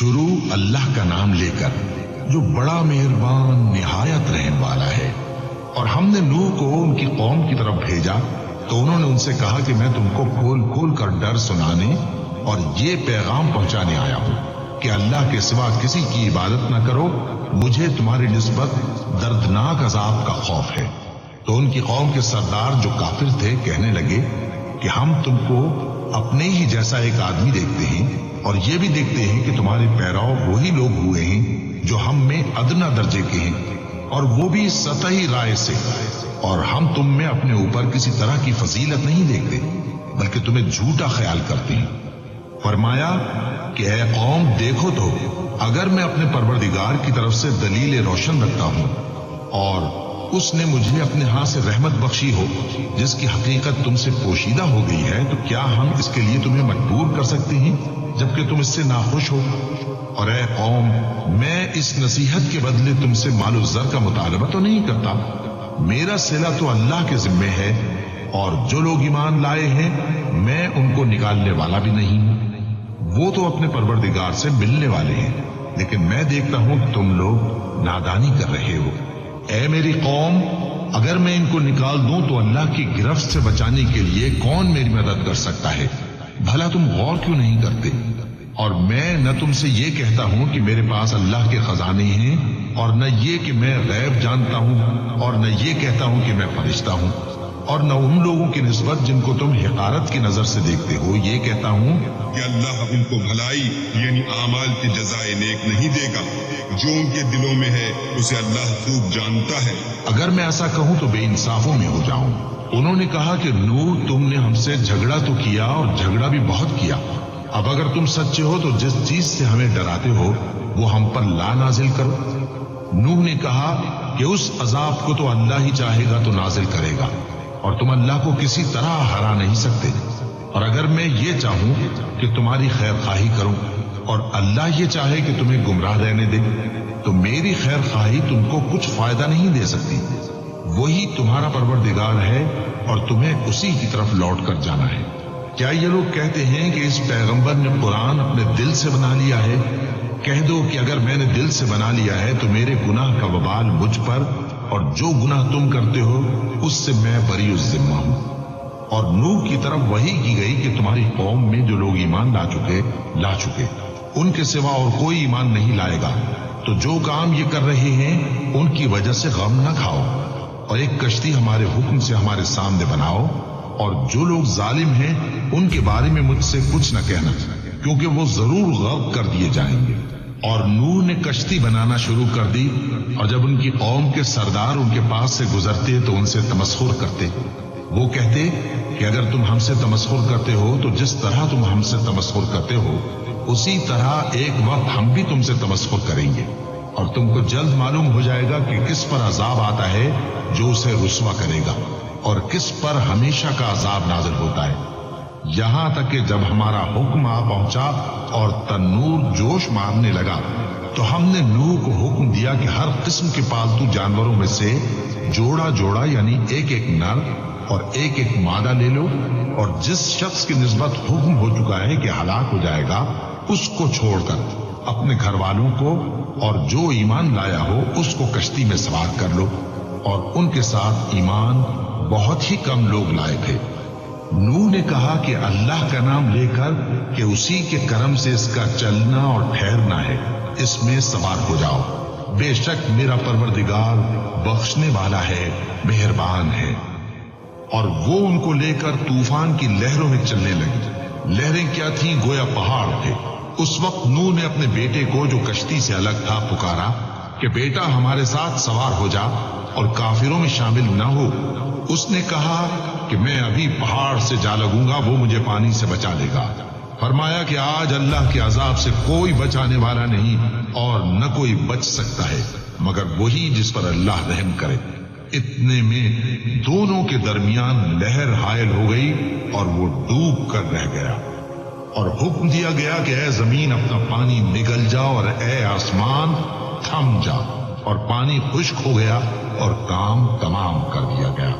شروع اللہ کا نام لے کر جو بڑا مہربان نہایت رحم والا ہے۔ اور ہم نے نوح کو ان کی قوم کی طرف بھیجا تو انہوں نے ان سے کہا کہ میں تم کو کھول کھول کر ڈر سنانے اور یہ پیغام پہنچانے آیا ہوں کہ اللہ کے سوا کسی کی عبادت نہ کرو، مجھے تمہاری نسبت دردناک عذاب کا خوف ہے۔ تو ان کی قوم کے سردار جو کافر تھے کہنے لگے کہ ہم تم کو اپنے ہی جیسا ایک آدمی دیکھتے ہیں اور یہ بھی دیکھتے ہیں کہ تمہارے پیراؤ وہی لوگ ہوئے ہیں جو ہم میں ادنا درجے کے ہیں، اور وہ بھی سطحی رائے سے، اور ہم تم میں اپنے اوپر کسی طرح کی فضیلت نہیں دیکھتے بلکہ تمہیں جھوٹا خیال کرتے ہیں۔ فرمایا کہ اے قوم دیکھو تو اگر میں اپنے پروردگار کی طرف سے دلیل روشن رکھتا ہوں اور اس نے مجھے اپنے ہاتھ سے رحمت بخشی ہو جس کی حقیقت تم سے پوشیدہ ہو گئی ہے، تو کیا ہم اس کے لیے تمہیں مجبور کر سکتے ہیں جبکہ تم اس سے ناخوش ہو؟ اور اے قوم میں اس نصیحت کے بدلے تم سے مال و زر کا مطالبہ تو نہیں کرتا، میرا صلہ تو اللہ کے ذمے ہے، اور جو لوگ ایمان لائے ہیں میں ان کو نکالنے والا بھی نہیں ہوں، وہ تو اپنے پروردگار سے ملنے والے ہیں، لیکن میں دیکھتا ہوں کہ تم لوگ نادانی کر رہے ہو۔ اے میری قوم اگر میں ان کو نکال دوں تو اللہ کی گرفت سے بچانے کے لیے کون میری مدد کر سکتا ہے؟ بھلا تم غور کیوں نہیں کرتے؟ اور میں نہ تم سے یہ کہتا ہوں کہ میرے پاس اللہ کے خزانے ہیں، اور نہ یہ کہ میں غیب جانتا ہوں، اور نہ یہ کہتا ہوں کہ میں فرشتہ ہوں، اور نہ ان لوگوں کی نسبت جن کو تم حقارت کی نظر سے دیکھتے ہو یہ کہتا ہوں کہ اللہ ان کو بھلائی یعنی اعمال کی جزائے نیک نہیں دے گا، جو ان کے دلوں میں ہے اسے اللہ خوب جانتا ہے۔ اگر میں ایسا کہوں تو بے انصافوں میں ہو جاؤں۔ انہوں نے کہا کہ نوح تم نے ہم سے جھگڑا تو کیا اور جھگڑا بھی بہت کیا، اب اگر تم سچے ہو تو جس چیز سے ہمیں ڈراتے ہو وہ ہم پر لا نازل کرو۔ نوح نے کہا کہ اس عذاب کو تو اللہ ہی چاہے گا تو نازل کرے گا، اور تم اللہ کو کسی طرح ہرا نہیں سکتے، اور اگر میں یہ چاہوں کہ تمہاری خیر خواہی کروں اور اللہ یہ چاہے کہ تمہیں گمراہ رہنے دے تو میری خیر خواہی تم کو کچھ فائدہ نہیں دے سکتی۔ وہی تمہارا پروردگار ہے اور تمہیں اسی کی طرف لوٹ کر جانا ہے۔ کیا یہ لوگ کہتے ہیں کہ اس پیغمبر نے قرآن اپنے دل سے بنا لیا ہے؟ کہہ دو کہ اگر میں نے دل سے بنا لیا ہے تو میرے گناہ کا وبال مجھ پر، اور جو گناہ تم کرتے ہو اس سے میں بری الذمہ ہوں۔ اور نوح کی طرف وحی کی گئی کہ تمہاری قوم میں جو لوگ ایمان لا چکے ان کے سوا اور کوئی ایمان نہیں لائے گا، تو جو کام یہ کر رہے ہیں ان کی وجہ سے غم نہ کھاؤ، اور ایک کشتی ہمارے حکم سے ہمارے سامنے بناؤ، اور جو لوگ ظالم ہیں ان کے بارے میں مجھ سے کچھ نہ کہنا، کیونکہ وہ ضرور غرق کر دیے جائیں گے۔ اور نوح نے کشتی بنانا شروع کر دی، اور جب ان کی قوم کے سردار ان کے پاس سے گزرتے تو ان سے تمسخر کرتے۔ وہ کہتے کہ اگر تم ہم سے تمسخر کرتے ہو تو جس طرح تم ہم سے تمسخر کرتے ہو اسی طرح ایک وقت ہم بھی تم سے تمسخر کریں گے، اور تم کو جلد معلوم ہو جائے گا کہ کس پر عذاب آتا ہے جو اسے رسوا کرے گا، اور کس پر ہمیشہ کا عذاب نازل ہوتا ہے، یہاں تک کہ جب ہمارا حکم آ پہنچا اور تنور جوش مارنے لگا تو ہم نے نوح کو حکم دیا کہ ہر قسم کے پالتو جانوروں میں سے جوڑا جوڑا یعنی ایک ایک نر اور ایک ایک مادہ لے لو، اور جس شخص کی نسبت حکم ہو چکا ہے کہ ہلاک ہو جائے گا اس کو چھوڑ کر اپنے گھر والوں کو اور جو ایمان لایا ہو اس کو کشتی میں سوار کر لو، اور ان کے ساتھ ایمان بہت ہی کم لوگ لائے تھے۔ نوح نے کہا کہ اللہ کا نام لے کر کہ اسی کے کرم سے اس کا چلنا اور ٹھہرنا ہے، اس میں سوار ہو جاؤ، بے شک میرا پروردگار بخشنے والا ہے، مہربان ہے۔ اور وہ ان کو لے کر طوفان کی لہروں میں چلنے لگی۔ لہریں کیا تھیں؟ گویا پہاڑ تھے۔ اس وقت نوح نے اپنے بیٹے کو جو کشتی سے الگ تھا پکارا کہ بیٹا ہمارے ساتھ سوار ہو جا اور کافروں میں شامل نہ ہو۔ اس نے کہا کہ میں ابھی پہاڑ سے جا لگوں گا، وہ مجھے پانی سے بچا لے گا۔ فرمایا کہ آج اللہ کے عذاب سے کوئی بچانے والا نہیں اور نہ کوئی بچ سکتا ہے مگر وہی جس پر اللہ رحم کرے۔ اتنے میں دونوں کے درمیان لہر حائل ہو گئی اور وہ ڈوب کر رہ گیا، اور حکم دیا گیا کہ اے زمین اپنا پانی نگل جا اور اے آسمان تھم جا، اور پانی خشک ہو گیا اور کام تمام کر دیا گیا،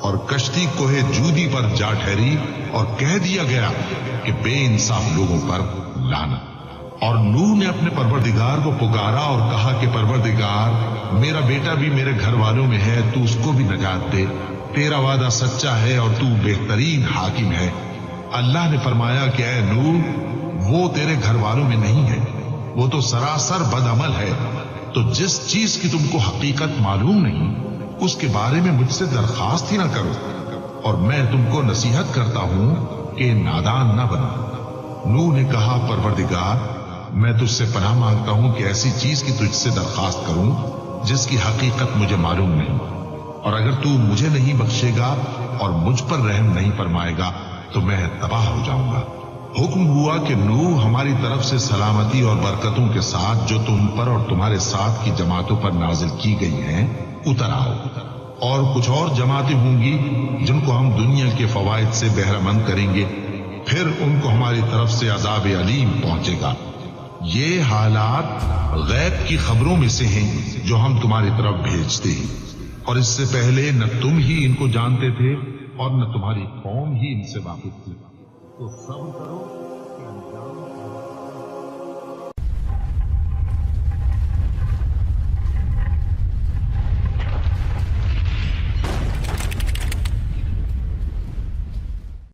اور کشتی کوہ جودی پر جا ٹھہری، اور کہہ دیا گیا کہ بے انصاف لوگوں پر لعنت۔ اور نوح نے اپنے پروردگار کو پکارا اور کہا کہ پروردگار، میرا بیٹا بھی میرے گھر والوں میں ہے، تو اس کو بھی نجات دے، تیرا وعدہ سچا ہے اور تو بہترین حاکم ہے۔ اللہ نے فرمایا کہ اے نوح، وہ تیرے گھر والوں میں نہیں ہے، وہ تو سراسر بدعمل ہے، تو جس چیز کی تم کو حقیقت معلوم نہیں اس کے بارے میں مجھ سے درخواست ہی نہ کرو، اور میں تم کو نصیحت کرتا ہوں کہ نادان نہ بنو۔ نوح نے کہا پروردگار، میں تجھ سے پناہ مانگتا ہوں کہ ایسی چیز کی تجھ سے درخواست کروں جس کی حقیقت مجھے معلوم نہیں، اور اگر تو مجھے نہیں بخشے گا اور مجھ پر رحم نہیں فرمائے گا تو میں تباہ ہو جاؤں گا۔ حکم ہوا کہ نوح، ہماری طرف سے سلامتی اور برکتوں کے ساتھ جو تم پر اور تمہارے ساتھ کی جماعتوں پر نازل کی گئی ہیں اتر آؤ، اور کچھ اور جماعتیں ہوں گی جن کو ہم دنیا کے فوائد سے بہرہ مند کریں گے، پھر ان کو ہماری طرف سے عذاب علیم پہنچے گا۔ یہ حالات غیب کی خبروں میں سے ہیں جو ہم تمہاری طرف بھیجتے ہیں، اور اس سے پہلے نہ تم ہی ان کو جانتے تھے اور نہ تمہاری قوم ہی ان سے واقف تھی، تو صبر کرو۔